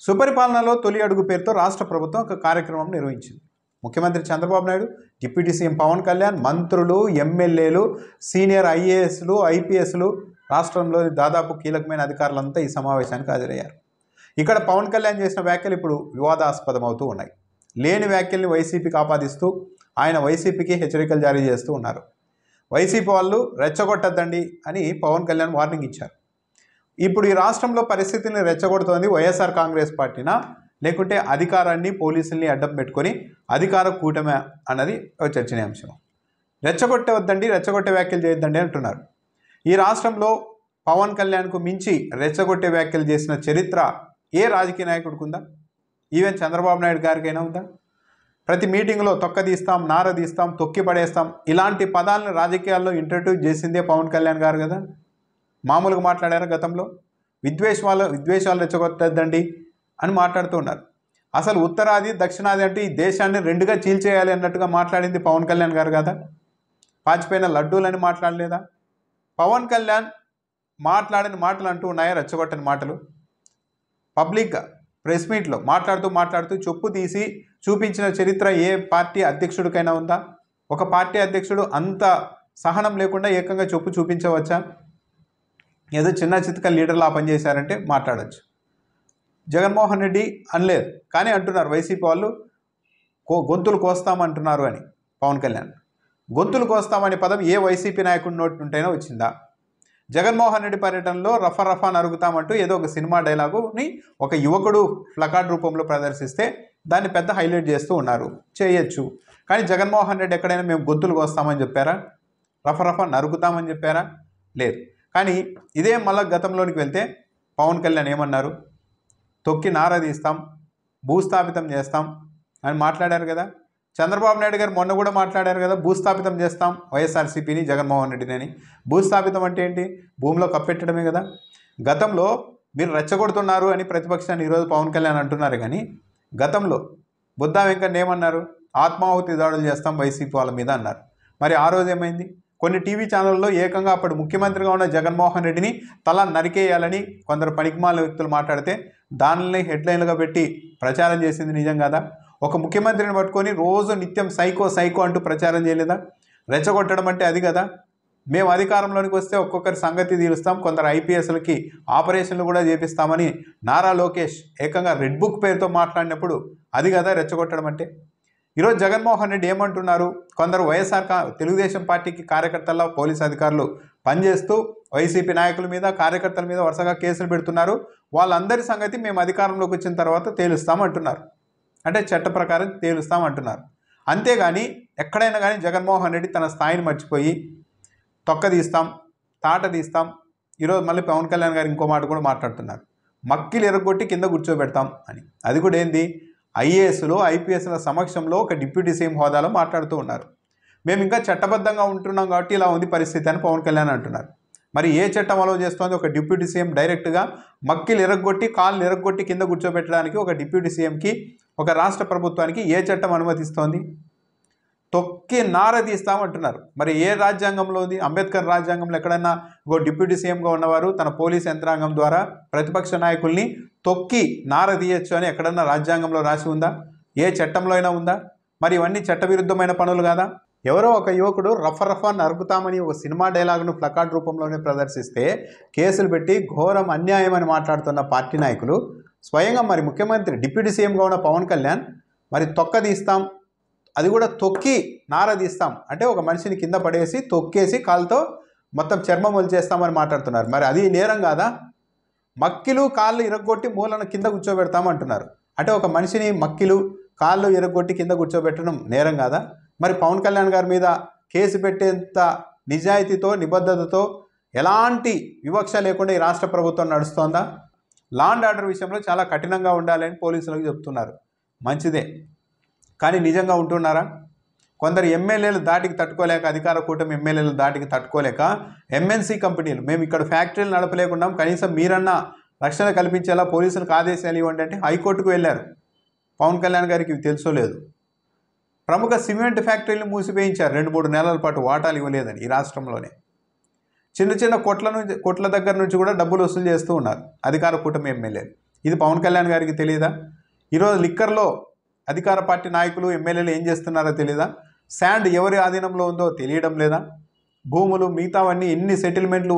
సుపరిపాలనలో తొలి అడుగు పేరుతో రాష్ట్ర ప్రభుత్వం ఒక కార్యక్రమం నిర్వహించింది. ముఖ్యమంత్రి చంద్రబాబు నాయుడు, డిప్యూటీ సీఎం పవన్ కళ్యాణ్, మంత్రులు, ఎమ్మెల్యేలు, సీనియర్ ఐఏఎస్లు, ఐపీఎస్లు, రాష్ట్రంలోని దాదాపు కీలకమైన అధికారులంతా ఈ సమావేశానికి హాజరయ్యారు. ఇక్కడ పవన్ కళ్యాణ్ చేసిన వ్యాఖ్యలు ఇప్పుడు వివాదాస్పదమవుతూ ఉన్నాయి. లేని వ్యాఖ్యల్ని వైసీపీకి ఆపాదిస్తూ ఆయన వైసీపీకి హెచ్చరికలు జారీ చేస్తూ ఉన్నారు. వైసీపీ వాళ్ళు రెచ్చగొట్టద్దండి అని పవన్ కళ్యాణ్ వార్నింగ్ ఇచ్చారు. ఇప్పుడు ఈ రాష్ట్రంలో పరిస్థితిని రెచ్చగొడుతోంది వైఎస్ఆర్ కాంగ్రెస్ పార్టీనా, లేకుంటే అధికారాన్ని పోలీసుల్ని అడ్డం పెట్టుకొని అధికార కూటమి అన్నది ఒక చర్చనీయాంశం. రెచ్చగొట్టవద్దండి, రెచ్చగొట్టే వ్యాఖ్యలు చేయొద్దండి అంటున్నారు. ఈ రాష్ట్రంలో పవన్ కళ్యాణ్కు మించి రెచ్చగొట్టే వ్యాఖ్యలు చేసిన చరిత్ర ఏ రాజకీయ నాయకుడికి ఉందా? ఈవెన్ చంద్రబాబు నాయుడు గారికైనా ఉందా? ప్రతి మీటింగ్లో తొక్కదీస్తాం, నారదీస్తాం, తొక్కి పడేస్తాం ఇలాంటి పదాలను రాజకీయాల్లో ఇంట్రడ్యూస్ చేసిందే పవన్ కళ్యాణ్ గారు కదా. మామూలుగా మాట్లాడారు. గతంలో విద్వేషాలు రెచ్చగొట్టద్దండి అని మాట్లాడుతూ ఉన్నారు. అసలు ఉత్తరాది దక్షిణాది అంటే ఈ దేశాన్ని రెండుగా చీల్చేయాలి అన్నట్టుగా మాట్లాడింది పవన్ కళ్యాణ్ గారు కదా. పాచిపోయిన లడ్డూలని మాట్లాడలేదా? పవన్ కళ్యాణ్ మాట్లాడిన మాటలు అంటూ ఉన్నాయా రెచ్చగొట్టని మాటలు? పబ్లిక్గా ప్రెస్ మీట్లో మాట్లాడుతూ చెప్పు తీసి చూపించిన చరిత్ర ఏ పార్టీ అధ్యక్షుడికైనా ఉందా? ఒక పార్టీ అధ్యక్షుడు అంత సహనం లేకుండా ఏకంగా చెప్పు చూపించవచ్చా? ఏదో చిన్న చితక లీడర్లా పనిచేశారంటే మాట్లాడచ్చు. జగన్మోహన్ రెడ్డి అనలేదు, కానీ అంటున్నారు వైసీపీ వాళ్ళు గొంతులు కోస్తామంటున్నారు అని. పవన్ కళ్యాణ్ గొంతులు కోస్తామనే పదం ఏ వైసీపీ నాయకుడి నోటి నుంటైనా వచ్చిందా? జగన్మోహన్ రెడ్డి పర్యటనలో రఫా నరుగుతామంటూ ఏదో ఒక సినిమా డైలాగుని ఒక యువకుడు ప్లకార్డ్ రూపంలో ప్రదర్శిస్తే దాన్ని పెద్ద హైలైట్ చేస్తూ ఉన్నారు. చేయొచ్చు, కానీ జగన్మోహన్ రెడ్డి ఎక్కడైనా మేము గొంతులు కోస్తామని చెప్పారా? రఫా నరుగుతామని చెప్పారా? లేదు. కానీ ఇదే మళ్ళీ గతంలోనికి వెళ్తే పవన్ కళ్యాణ్ ఏమన్నారు? తొక్కి నారదీస్తాం, భూస్థాపితం చేస్తాం అని మాట్లాడారు కదా. చంద్రబాబు నాయుడు గారు మొన్న కూడా మాట్లాడారు కదా, భూస్థాపితం చేస్తాం వైఎస్ఆర్సీపీని, జగన్మోహన్ రెడ్డిని అని. భూస్థాపితం అంటే ఏంటి? భూమిలో కప్పెట్టడమే కదా. గతంలో మీరు రెచ్చగొడుతున్నారు అని ప్రతిపక్షాన్ని ఈరోజు పవన్ కళ్యాణ్ అంటున్నారు, కానీ గతంలో బుద్ధా వెంకన్న ఏమన్నారు? ఆత్మాహుతి దాడులు చేస్తాం వైసీపీ వాళ్ళ మీద అన్నారు. మరి ఆ రోజు ఏమైంది? కొన్ని టీవీ ఛానల్లో ఏకంగా అప్పుడు ముఖ్యమంత్రిగా ఉన్న జగన్మోహన్ రెడ్డిని తల నరికేయాలని కొందరు పనికిమాల వ్యక్తులు మాట్లాడితే దానిని హెడ్లైన్లుగా పెట్టి ప్రచారం చేసింది నిజం కదా. ఒక ముఖ్యమంత్రిని పట్టుకొని రోజు నిత్యం సైకో అంటూ ప్రచారం చేయలేదా? రెచ్చగొట్టడం అంటే అది కదా. మేము అధికారంలోనికి వస్తే ఒక్కొక్కరి సంగతి తీరుస్తాం, కొందరు ఐపీఎస్లకి ఆపరేషన్లు కూడా చేపిస్తామని నారా లోకేష్ ఏకంగా రెడ్ బుక్ పేరుతో మాట్లాడినప్పుడు అది కదా రెచ్చగొట్టడం అంటే. ఈరోజు జగన్మోహన్ రెడ్డి ఏమంటున్నారు? కొందరు తెలుగుదేశం పార్టీకి కార్యకర్తల్లో పోలీసు అధికారులు పనిచేస్తూ వైసీపీ నాయకుల మీద, కార్యకర్తల మీద వరుసగా కేసులు పెడుతున్నారు. వాళ్ళందరి సంగతి మేము అధికారంలోకి వచ్చిన తర్వాత తేలుస్తామంటున్నారు. అంటే చట్ట ప్రకారం తేలుస్తామంటున్నారు. అంతేగాని ఎక్కడైనా కానీ జగన్మోహన్ రెడ్డి తన స్థాయిని మర్చిపోయి తొక్కదీస్తాం, తాట తీస్తాం. ఈరోజు మళ్ళీ పవన్ కళ్యాణ్ గారు ఇంకో మాట కూడా మాట్లాడుతున్నారు, మక్కిలు ఎరగొట్టి కింద కూర్చోబెడతాం అని. అది కూడా ఏంది? ఐఏఎస్లు, ఐపీఎస్ల సమక్షంలో ఒక డిప్యూటీ సీఎం హోదాలో మాట్లాడుతూ ఉన్నారు. మేము ఇంకా చట్టబద్ధంగా ఉంటున్నాం కాబట్టి ఇలా ఉంది పరిస్థితి అని పవన్ కళ్యాణ్ అంటున్నారు. మరి ఏ చట్టం అలౌ చేస్తోంది? ఒక డిప్యూటీ సీఎం డైరెక్ట్గా మక్కిలు ఎరగొట్టి, కాళ్ళు ఎరగొట్టి కింద కూర్చోబెట్టడానికి ఒక డిప్యూటీ సీఎంకి, ఒక రాష్ట్ర ప్రభుత్వానికి ఏ చట్టం అనుమతిస్తోంది? తొక్కి నారదీస్తామంటున్నారు. మరి ఏ రాజ్యాంగంలో ఉంది? అంబేద్కర్ రాజ్యాంగంలో ఎక్కడన్నా ఒక డిప్యూటీ సీఎంగా ఉన్నవారు తన పోలీస్ యంత్రాంగం ద్వారా ప్రతిపక్ష నాయకుల్ని తొక్కి నారదీయచ్చు అని ఎక్కడన్నా రాజ్యాంగంలో రాసి ఉందా? ఏ చట్టంలో అయినా ఉందా? మరి ఇవన్నీ చట్టవిరుద్ధమైన పనులు కాదా? ఎవరో ఒక యువకుడు రఫా నరుగుతామని ఒక సినిమా డైలాగును ప్లకార్డ్ రూపంలోనే ప్రదర్శిస్తే కేసులు పెట్టి ఘోరం అన్యాయం అని మాట్లాడుతున్న పార్టీ నాయకులు స్వయంగా మరి ముఖ్యమంత్రి డిప్యూటీ సీఎంగా ఉన్న పవన్ కళ్యాణ్ మరి తొక్కదీస్తాం, అది కూడా తొక్కి నారదీస్తాం అంటే ఒక మనిషిని కింద పడేసి తొక్కేసి కాలుతో మొత్తం చర్మం వలిచేస్తామని మాట్లాడుతున్నారు. మరి అది నేరం కాదా? మక్కిలు కాళ్ళు ఇరగొట్టి మూలను కింద కూర్చోబెడతామంటున్నారు. అంటే ఒక మనిషిని మక్కిలు కాళ్ళు ఇరగొట్టి కింద కూర్చోబెట్టడం నేరం కాదా? మరి పవన్ కళ్యాణ్ గారి మీద కేసు పెట్టేంత నిజాయితీతో, నిబద్ధతతో, ఎలాంటి వివక్ష లేకుండా ఈ రాష్ట్ర ప్రభుత్వం నడుస్తోందా? లా అండ్ ఆర్డర్ విషయంలో చాలా కఠినంగా ఉండాలని పోలీసులకు చెప్తున్నారు. మంచిదే, కానీ నిజంగా ఉంటున్నారా? కొందరు ఎమ్మెల్యేలు దాటికి తట్టుకోలేక, అధికార కూటమి ఎమ్మెల్యేలు దాటికి తట్టుకోలేక ఎంఎన్సీ కంపెనీలు మేము ఇక్కడ ఫ్యాక్టరీలు నడపలేకున్నాం, కనీసం మీరన్నా రక్షణ కల్పించేలా పోలీసులకు ఆదేశాలు ఇవ్వండి అంటే హైకోర్టుకు వెళ్ళారు. పవన్ కళ్యాణ్ గారికి ఇవి తెలుసో లేదు. ప్రముఖ సిమెంట్ ఫ్యాక్టరీలు మూసివేయించారు, 2-3 నెలల పాటు వాటాలు ఇవ్వలేదని. ఈ రాష్ట్రంలోనే చిన్న కొట్ల దగ్గర నుంచి కూడా డబ్బులు వసూలు చేస్తూ ఉన్నారు అధికార కూటమి ఎమ్మెల్యేలు. ఇది పవన్ కళ్యాణ్ గారికి తెలియదా? ఈరోజు లిక్కర్లో అధికార పార్టీ నాయకులు ఎమ్మెల్యేలు ఏం చేస్తున్నారో తెలియదా? శాండ్ ఎవరి ఆధీనంలో ఉందో తెలియడం లేదా? భూములు మిగతావన్నీ ఎన్ని సెటిల్మెంట్లు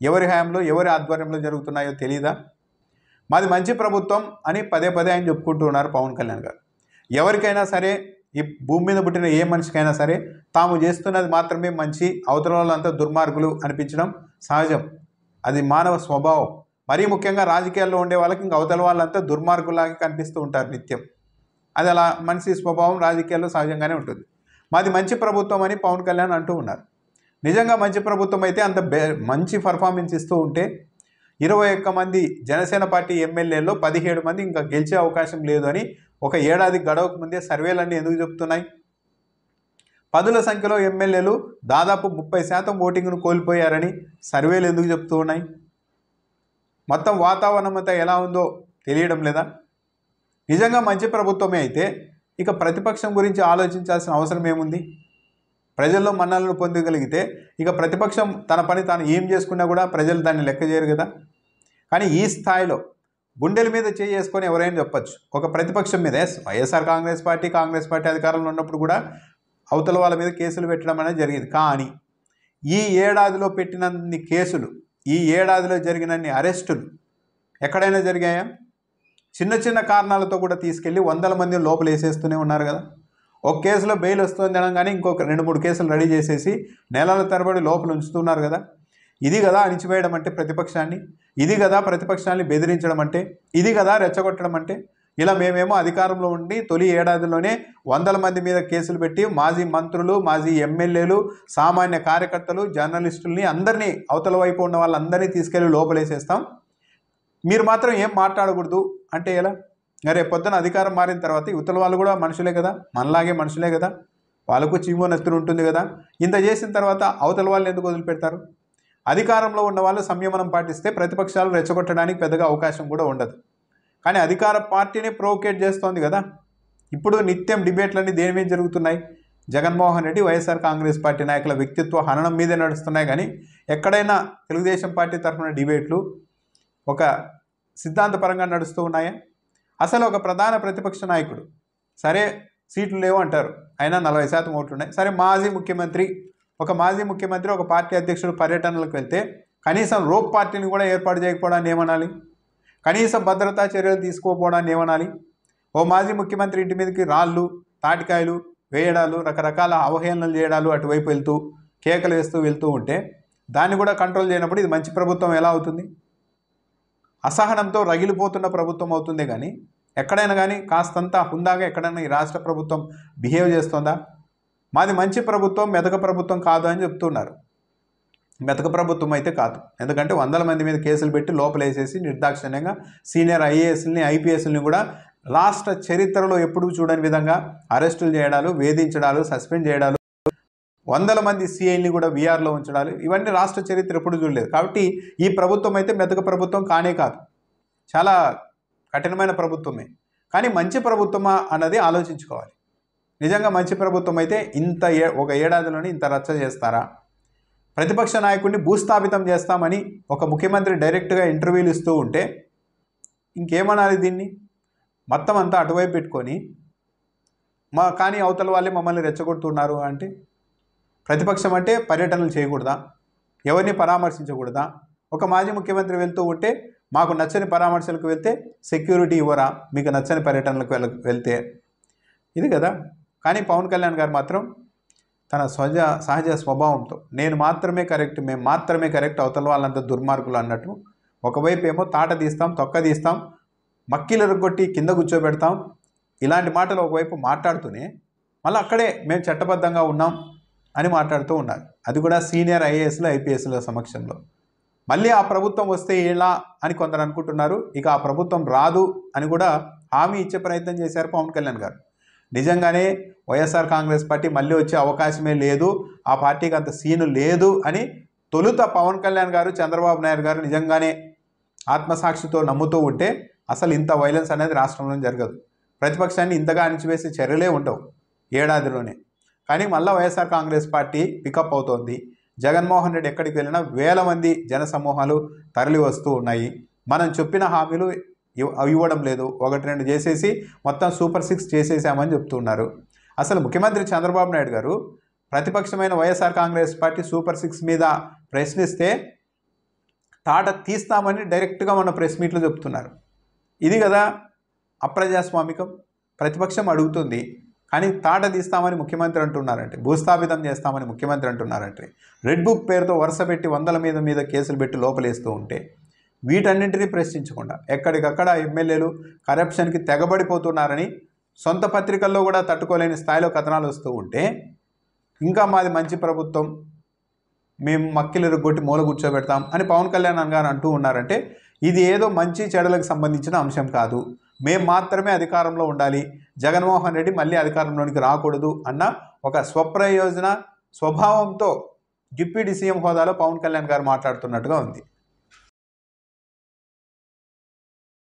ఎవరి హయాంలో ఎవరి ఆధ్వర్యంలో జరుగుతున్నాయో తెలియదా? మాది మంచి ప్రభుత్వం అని పదే పదే ఆయన చెప్పుకుంటూ ఉన్నారు పవన్ కళ్యాణ్ గారు. ఎవరికైనా సరే, ఈ భూమి మీద పుట్టిన ఏ మనిషికైనా సరే తాము చేస్తున్నది మాత్రమే మంచి, అవతల వాళ్ళంతా దుర్మార్గులు అనిపించడం సహజం. అది మానవ స్వభావం. మరీ ముఖ్యంగా రాజకీయాల్లో ఉండే వాళ్ళకి ఇంకా అవతల వాళ్ళంతా దుర్మార్గులాగా కనిపిస్తూ ఉంటారు నిత్యం. అది అలా మనిషి స్వభావం రాజకీయాల్లో సహజంగానే ఉంటుంది. మాది మంచి ప్రభుత్వం అని పవన్ కళ్యాణ్ అంటూ ఉన్నారు. నిజంగా మంచి ప్రభుత్వం అయితే అంత మంచి పర్ఫార్మెన్స్ ఇస్తూ ఉంటే 21 మంది జనసేన పార్టీ ఎమ్మెల్యేల్లో 17 మంది ఇంకా గెలిచే అవకాశం లేదు అని ఒక ఏడాది గడవకు ముందే సర్వేలన్నీ ఎందుకు చెప్తున్నాయి? పదుల సంఖ్యలో ఎమ్మెల్యేలు దాదాపు 30% ఓటింగ్ను కోల్పోయారని సర్వేలు ఎందుకు చెప్తూ ఉన్నాయి? మొత్తం వాతావరణం అంతా ఎలా ఉందో తెలియడం లేదా? నిజంగా మంచి ప్రభుత్వమే అయితే ఇక ప్రతిపక్షం గురించి ఆలోచించాల్సిన అవసరం ఏముంది? ప్రజల్లో మన్ననలు పొందగలిగితే ఇక ప్రతిపక్షం తన పని తాను ఏం చేసుకున్నా కూడా ప్రజలు దాన్ని లెక్క చేయరు కదా. కానీ ఈ స్థాయిలో గుండెల మీద చేసుకొని ఎవరైనా చెప్పచ్చు ఒక ప్రతిపక్షం మీద. వైఎస్ఆర్ కాంగ్రెస్ పార్టీ అధికారంలో ఉన్నప్పుడు కూడా అవతల వాళ్ళ మీద కేసులు పెట్టడం అనేది జరిగింది. కానీ ఈ ఏడాదిలో పెట్టినన్ని కేసులు, ఈ ఏడాదిలో జరిగినన్ని అరెస్టులు ఎక్కడైనా జరిగాయా? చిన్న చిన్న కారణాలతో కూడా తీసుకెళ్ళి 100 మందిని లోపల వేసేస్తూనే ఉన్నారు కదా. ఒక కేసులో బెయిల్ వస్తుంది అనగానే ఇంకొక 2-3 కేసులు రెడీ చేసేసి నెలల తరబడి లోపల ఉంచుతున్నారు కదా. ఇది కదా అణిచివేయడం అంటే ప్రతిపక్షాన్ని, ఇది కదా ప్రతిపక్షాన్ని బెదిరించడం అంటే, ఇది కదా రెచ్చగొట్టడం అంటే. ఇలా మేమేమో అధికారంలో ఉండి తొలి ఏడాదిలోనే 100 మంది మీద కేసులు పెట్టి మాజీ మంత్రులు, మాజీ ఎమ్మెల్యేలు, సామాన్య కార్యకర్తలు, జర్నలిస్టుల్ని అందరినీ, అవతల వైపు ఉన్న వాళ్ళందరినీ తీసుకెళ్ళి లోపలేసేస్తాం, మీరు మాత్రం ఏం మాట్లాడకూడదు అంటే ఎలా? రేపు పొద్దున అధికారం మారిన తర్వాత ఇవతల వాళ్ళు కూడా మనుషులే కదా, మనలాగే మనుషులే కదా, వాళ్ళకు చీమో నెత్తురు ఉంటుంది కదా. ఇంత చేసిన తర్వాత అవతల వాళ్ళు ఎందుకు వదిలిపెడతారు? అధికారంలో ఉన్న వాళ్ళు సంయమనం పాటిస్తే ప్రతిపక్షాలు రెచ్చగొట్టడానికి పెద్దగా అవకాశం కూడా ఉండదు. కానీ అధికార పార్టీని ప్రొవోకేట్ చేస్తోంది కదా. ఇప్పుడు నిత్యం డిబేట్లన్నీ దేని మీద జరుగుతున్నాయి? జగన్మోహన్ రెడ్డి, వైఎస్ఆర్ కాంగ్రెస్ పార్టీ నాయకుల వ్యక్తిత్వ హననం మీదే నడుస్తున్నాయి. కానీ ఎక్కడైనా తెలుగుదేశం పార్టీ తరఫున డిబేట్లు ఒక సిద్ధాంతపరంగా నడుస్తూ ఉన్నాయా? అసలు ఒక ప్రధాన ప్రతిపక్ష నాయకుడు, సరే సీట్లు లేవు అంటారు, అయినా 40% ఓట్లు ఉన్నాయి. సరే మాజీ ముఖ్యమంత్రి ఒక పార్టీ అధ్యక్షుడు పర్యటనలకు వెళ్తే కనీసం రోప్ పార్టీని కూడా ఏర్పాటు చేయకపోవడాన్ని ఏమనాలి? కనీసం భద్రతా చర్యలు తీసుకోకపోవడాన్ని ఏమనాలి? ఓ మాజీ ముఖ్యమంత్రి ఇంటి మీదకి రాళ్ళు, తాటికాయలు వేయడాలు, రకరకాల అవహేళనలు చేయడాలు, అటువైపు వెళ్తూ కేకలు వేస్తూ వెళ్తూ ఉంటే దాన్ని కూడా కంట్రోల్ చేయనప్పుడు ఇది మంచి ప్రభుత్వం ఎలా అవుతుంది? అసహనంతో రగిలిపోతున్న ప్రభుత్వం అవుతుందే కానీ ఎక్కడైనా కానీ కాస్తంత హుందాగా ఎక్కడైనా ఈ రాష్ట్ర ప్రభుత్వం బిహేవ్ చేస్తుందా? మాది మంచి ప్రభుత్వం, మెతక ప్రభుత్వం కాదు అని చెప్తున్నారు. మెతక ప్రభుత్వం అయితే కాదు. ఎందుకంటే 100 మంది మీద కేసులు పెట్టి లోపలేసేసి నిర్దాక్షిణ్యంగా సీనియర్ ఐఏఎస్ని, ఐపీఎస్ని కూడా రాష్ట్ర చరిత్రలో ఎప్పుడూ చూడని విధంగా అరెస్టులు చేయడాలు, వేధించడాలు, సస్పెండ్ చేయడాలు, 100 మంది సిఐల్ని కూడా వీఆర్లో ఉంచడాలు, ఇవన్నీ రాష్ట్ర చరిత్ర ఎప్పుడు చూడలేదు. కాబట్టి ఈ ప్రభుత్వం అయితే మెతక ప్రభుత్వం కానే కాదు, చాలా కఠినమైన ప్రభుత్వమే. కానీ మంచి ప్రభుత్వమా అన్నది ఆలోచించుకోవాలి. నిజంగా మంచి ప్రభుత్వం అయితే ఒక ఏడాదిలోనే ఇంత రచ్చ చేస్తారా? ప్రతిపక్ష నాయకుడిని భూస్థాపితం చేస్తామని ఒక ముఖ్యమంత్రి డైరెక్ట్గా ఇంటర్వ్యూలు ఇస్తూ ఉంటే ఇంకేమనాలి దీన్ని? మొత్తం అంతా అటువైపు పెట్టుకొని కానీ అవతల వాళ్ళే మమ్మల్ని రెచ్చగొడుతున్నారు అంటే, ప్రతిపక్షం అంటే పర్యటనలు చేయకూడదా? ఎవరిని పరామర్శించకూడదా? ఒక మాజీ ముఖ్యమంత్రి వెళ్తూ ఉంటే మాకు నచ్చని పరామర్శలకు వెళ్తే సెక్యూరిటీ ఇవ్వరా మీకు నచ్చని పర్యటనలకు వెళ్తే? ఇది కదా. కానీ పవన్ కళ్యాణ్ గారు మాత్రం తన సహజ స్వభావంతో నేను మాత్రమే కరెక్ట్, మేము మాత్రమే కరెక్ట్, అవతల వాళ్ళంతా దుర్మార్గులు అన్నట్టు ఒకవైపు ఏమో తాట తీస్తాం, తొక్క తీస్తాం, మక్కిలు ఎరగొట్టి కింద కూర్చోబెడతాం, ఇలాంటి మాటలు ఒకవైపు మాట్లాడుతూనే మళ్ళీ అక్కడే మేము చట్టబద్ధంగా ఉన్నాం అని మాట్లాడుతూ ఉన్నారు. అది కూడా సీనియర్ ఐఏఎస్లు, ఐపీఎస్ల సమక్షంలో. మళ్ళీ ఆ ప్రభుత్వం వస్తే ఎలా అని కొందరు అనుకుంటున్నారు. ఇక ఆ ప్రభుత్వం రాదు అని కూడా హామీ ఇచ్చే ప్రయత్నం చేశారు పవన్ కళ్యాణ్ గారు. నిజంగానే వైఎస్ఆర్ కాంగ్రెస్ పార్టీ మళ్ళీ వచ్చే అవకాశమే లేదు, ఆ పార్టీకి అంత సీను లేదు అని తొలుత పవన్ కళ్యాణ్ గారు, చంద్రబాబు నాయుడు గారు నిజంగానే ఆత్మసాక్షితో నమ్ముతూ ఉంటే అసలు ఇంత వైలెన్స్ అనేది రాష్ట్రంలో జరగదు. ప్రతిపక్షాన్ని ఇంతగా అణిచివేసే చర్యలే ఉండవు ఏడాదిలోనే. కానీ మళ్ళీ వైఎస్ఆర్ కాంగ్రెస్ పార్టీ పికప్ అవుతోంది. జగన్మోహన్ రెడ్డి ఎక్కడికి వెళ్ళినా వేల మంది జన సమూహాలు తరలి వస్తూ ఉన్నాయి. మనం చెప్పిన హామీలు ఇవ్వడం లేదు, 1-2 చేసేసి మొత్తం సూపర్ 6 చేసేసామని చెప్తున్నారు. అసలు ముఖ్యమంత్రి చంద్రబాబు నాయుడు గారు ప్రతిపక్షమైన వైఎస్ఆర్ కాంగ్రెస్ పార్టీ సూపర్ 6 మీద ప్రశ్నిస్తే తాట తీస్తామని డైరెక్ట్గా మన ప్రెస్ మీట్లో చెప్తున్నారు. ఇది కదా అప్రజాస్వామికం. ప్రతిపక్షం అడుగుతుంది కానీ తాట తీస్తామని ముఖ్యమంత్రి అంటున్నారంటే, భూస్థాపితం చేస్తామని ముఖ్యమంత్రి అంటున్నారంటే, రెడ్ బుక్ పేరుతో వరుస పెట్టి 100ల మీద కేసులు పెట్టి లోపలేస్తూ ఉంటే వీటన్నింటినీ ప్రశ్నించకుండా ఎక్కడికక్కడ ఎమ్మెల్యేలు కరప్షన్కి తెగబడిపోతున్నారని సొంత పత్రికల్లో కూడా తట్టుకోలేని స్థాయిలో కథనాలు వస్తూ ఉంటే ఇంకా మాది మంచి ప్రభుత్వం, మేము మక్కిలు కొట్టి మూల కూర్చోబెడతాం అని పవన్ కళ్యాణ్ గారు అంటూ ఉన్నారంటే ఇది ఏదో మంచి చెడులకు సంబంధించిన అంశం కాదు. మేము మాత్రమే అధికారంలో ఉండాలి, జగన్మోహన్ రెడ్డి మళ్ళీ అధికారంలోనికి రాకూడదు అన్న ఒక స్వప్రయోజన స్వభావంతో డిప్యూటీ సీఎం హోదాలో పవన్ కళ్యాణ్ గారు మాట్లాడుతున్నట్టుగా ఉంది.